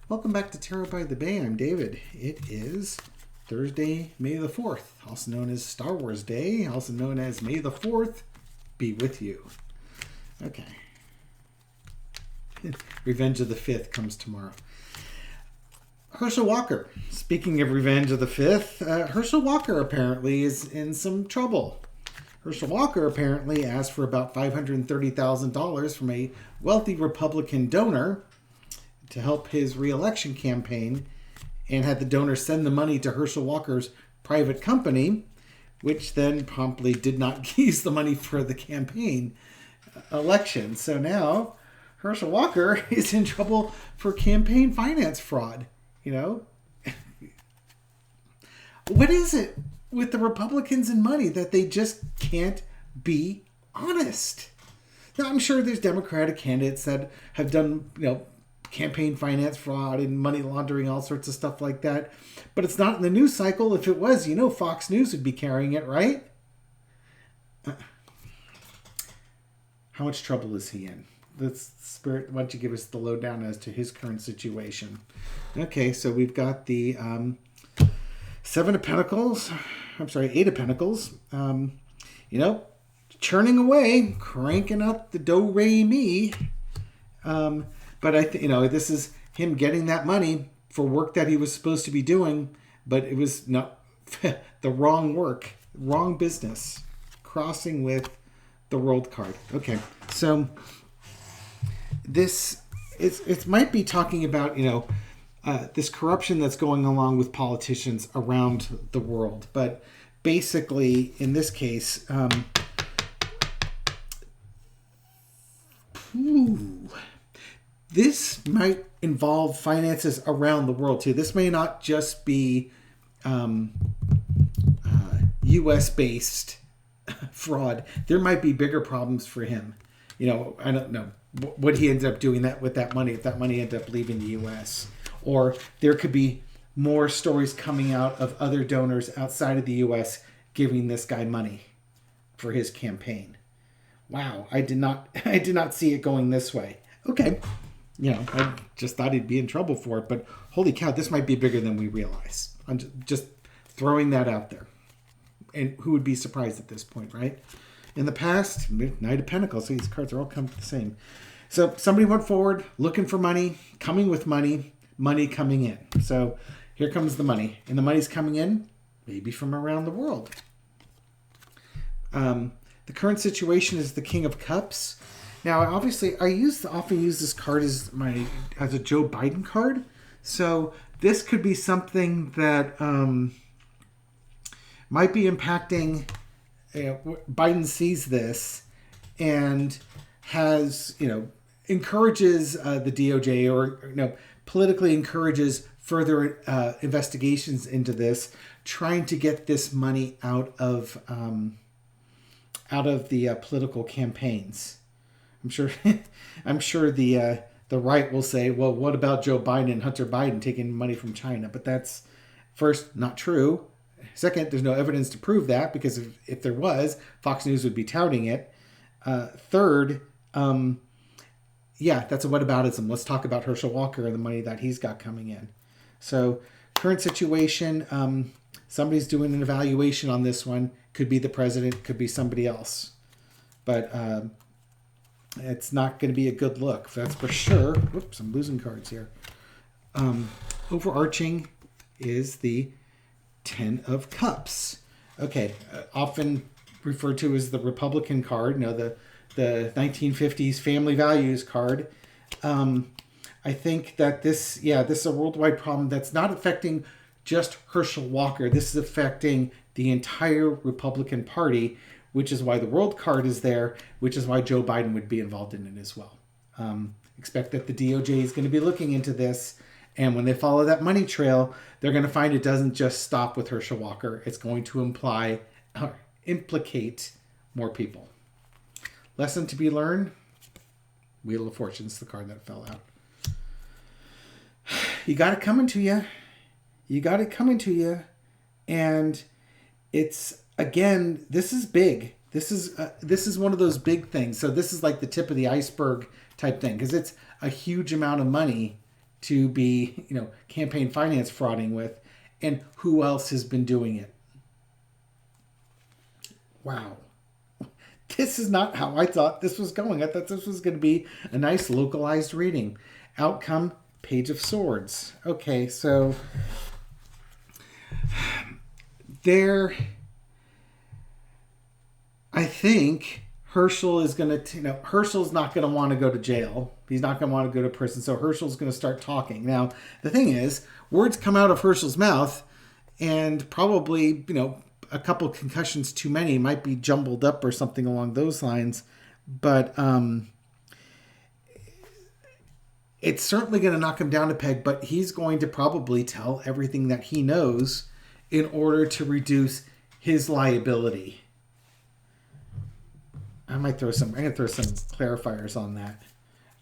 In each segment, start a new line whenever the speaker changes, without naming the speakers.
Welcome back to Tarot by the Bay. I'm David. It is Thursday, May the 4th, also known as Star Wars Day, also known as May the 4th be with you. Okay. Revenge of the 5th comes tomorrow. Herschel Walker. Speaking of Revenge of the 5th, Herschel Walker apparently is in some trouble. Herschel Walker apparently asked for about $530,000 from a wealthy Republican donor to help his re-election campaign, and had the donor send the money to Herschel Walker's private company, which then promptly did not use the money for the campaign election. So now Herschel Walker is in trouble for campaign finance fraud. You know, what is it with the Republicans and money that they just can't be honest? Now, I'm sure there's Democratic candidates that have done, campaign finance fraud and money laundering, all sorts of stuff like that. But it's not in the news cycle. If it was, Fox News would be carrying it, right? How much trouble is he in? Let's Spirit, why don't you give us the lowdown as to his current situation? Okay, so we've got the Eight of Pentacles. Churning away, cranking up the do-re-mi. But this is him getting that money for work that he was supposed to be doing, but it was not the wrong work, wrong business, crossing with the World card. Okay, so this it might be talking about this corruption that's going along with politicians around the world, but basically in this case, this might involve finances around the world too. This may not just be U.S. based fraud. There might be bigger problems for him. I don't know what he ends up doing with that money, if that money ends up leaving the U.S. Or there could be more stories coming out of other donors outside of the U.S. giving this guy money for his campaign. Wow, I did not see it going this way. Okay. I just thought he'd be in trouble for it, but holy cow, this might be bigger than we realize. I'm just throwing that out there. And who would be surprised at this point, right? In the past, Knight of Pentacles, so these cards are all come the same. So somebody went forward looking for money, coming with money coming in. So here comes the money. And the money's coming in, maybe from around the world. The current situation is the King of Cups. Now, obviously, I often use this card as a Joe Biden card. So this could be something that might be impacting. Biden sees this and has, encourages the DOJ or politically encourages further investigations into this, trying to get this money out of the political campaigns. I'm sure the right will say, well, what about Joe Biden and Hunter Biden taking money from China? But that's, first, not true. Second, there's no evidence to prove that, because if there was, Fox News would be touting it. Third, that's a whataboutism. Let's talk about Herschel Walker and the money that he's got coming in. So, current situation, somebody's doing an evaluation on this one. Could be the president, could be somebody else. But it's not going to be a good look, that's for sure. Whoops, I'm losing cards here. Overarching is the Ten of Cups. Okay, often referred to as the Republican card, the 1950s family values card. I think that this is a worldwide problem that's not affecting just Herschel Walker. This is affecting the entire Republican Party, which is why the World card is there, which is why Joe Biden would be involved in it as well. Expect that the DOJ is going to be looking into this, and when they follow that money trail, they're going to find it doesn't just stop with Herschel Walker. It's going to implicate more people. Lesson to be learned: Wheel of Fortune's the card that fell out. You got it coming to you. And it's, again, this is big. This is one of those big things. So this is like the tip of the iceberg type thing, because it's a huge amount of money to be, campaign finance frauding with, and who else has been doing it. Wow. This is not how I thought this was going. I thought this was going to be a nice localized reading. Outcome, Page of Swords. Okay, so there, I think Herschel is going to, Herschel's not going to want to go to jail. He's not going to want to go to prison. So Herschel's going to start talking. Now, the thing is, words come out of Herschel's mouth, and probably, a couple concussions too many, might be jumbled up or something along those lines. But it's certainly going to knock him down a peg, but he's going to probably tell everything that he knows in order to reduce his liability. I'm going to throw some clarifiers on that.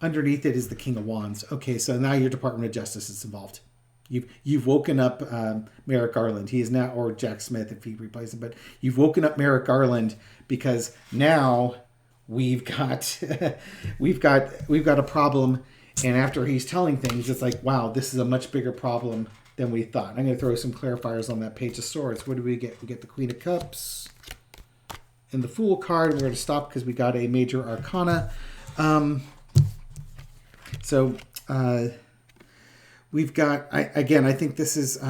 Underneath it is the King of Wands. Okay, so now your Department of Justice is involved. You've woken up Merrick Garland. He is now, or Jack Smith if he replaces him, but you've woken up Merrick Garland because now we've got a problem. And after he's telling things, it's like, wow, this is a much bigger problem than we thought. I'm going to throw some clarifiers on that Page of Swords. What do we get? We get the Queen of Cups and the Fool card. We're going to stop because we got a major arcana. We've got, I think this is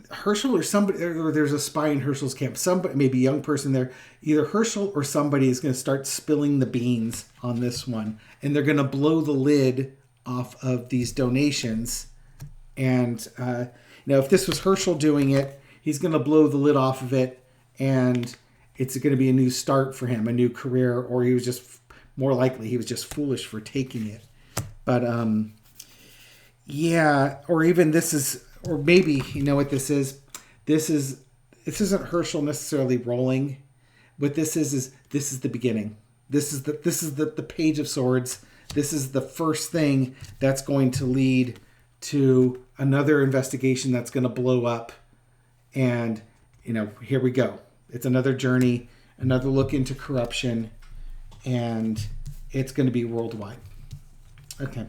Herschel or somebody, or there's a spy in Herschel's camp. Somebody, maybe a young person there. Either Herschel or somebody is going to start spilling the beans on this one. And they're going to blow the lid off of these donations. And, if this was Herschel doing it, he's going to blow the lid off of it. And it's going to be a new start for him, a new career. Or he was just, more likely, he was just foolish for taking it. But, or even this is, or maybe, what this is? This isn't Herschel necessarily rolling. What this is the beginning. This is the Page of Swords. This is the first thing that's going to lead to another investigation that's going to blow up. And, here we go. It's another journey, another look into corruption, and it's going to be worldwide. Okay.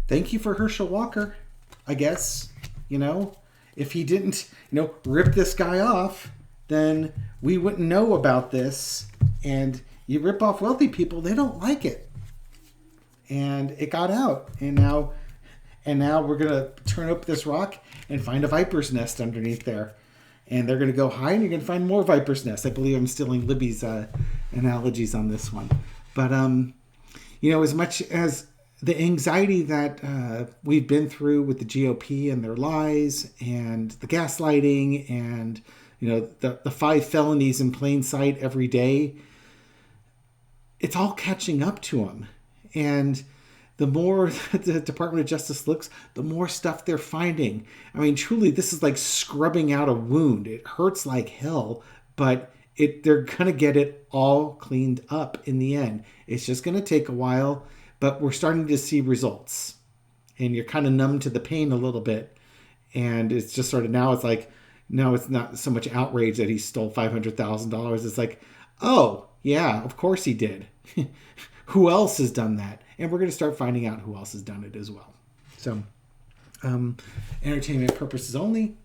Thank you for Herschel Walker, I guess. If he didn't, rip this guy off, then we wouldn't know about this. And you rip off wealthy people, they don't like it. And it got out. And now we're going to turn up this rock and find a viper's nest underneath there. And they're going to go high, and you're going to find more viper's nests. I believe I'm stealing Libby's analogies on this one. But, as much as the anxiety that we've been through with the GOP and their lies and the gaslighting and, the 5 felonies in plain sight every day, it's all catching up to them. And the more the Department of Justice looks, the more stuff they're finding. I mean, truly, this is like scrubbing out a wound. It hurts like hell, but they're going to get it all cleaned up in the end. It's just going to take a while, but we're starting to see results. And you're kind of numb to the pain a little bit. And it's just sort of now it's like, no, it's not so much outrage that he stole $500,000. It's like, oh, yeah, of course he did. Who else has done that? And we're going to start finding out who else has done it as well. So, entertainment purposes only.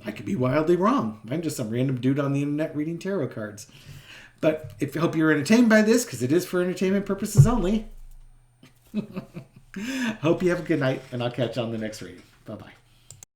I could be wildly wrong. I'm just some random dude on the internet reading tarot cards. But I hope you're entertained by this, because it is for entertainment purposes only. Hope you have a good night, and I'll catch you on the next reading. Bye-bye.